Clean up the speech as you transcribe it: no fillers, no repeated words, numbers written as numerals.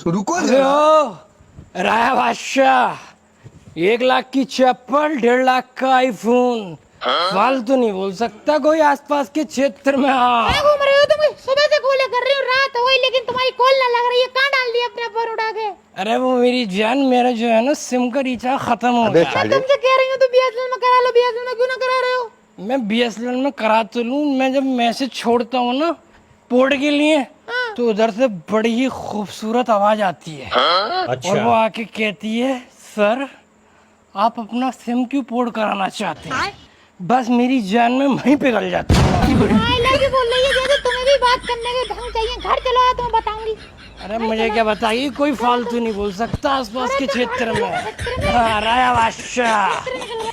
रुको अरे जरा। ओ राया बादशाह, 1 लाख की चप्पल, 1.5 लाख का आईफोन। फालतू नहीं बोल सकता कोई आसपास के क्षेत्र में। हाँ, कहाँ घूम रहे हो तुम? सुबह से कॉल कर रही हो, रात हुई लेकिन तुम्हारी कॉल ना लग रही है। कहाँ डाल दिया अपना फोन उठा के? अरे वो मेरी जान, मेरा जो है ना सिम का रिचार्ज खत्म हो अबे गया। मैं तुमसे कह रही हूँ तो बीएसएनएल में करा लो। बीएसएनएल में क्यों ना करा रहे हो? मैं बीएसएनएल में करा तो लूं, मैं जब मैसेज छोड़ता हूँ ना पोर्ट के लिए, तो उधर से बड़ी ही खूबसूरत आवाज आती है। और वो आके कहती है, सर आप अपना सिम क्यों पोर्ट कराना चाहते हैं? बस मेरी जान में वहीं पिघल जाती है। आई लव यू बोल रही है जैसे तुम्हें भी बात करने के ढंग चाहिए। घर चलो, तुम्हें बताऊंगी। अरे मुझे क्या बताइए, कोई फालतू नहीं बोल सकता आसपास के क्षेत्र में। हाँ, राया बादशाह।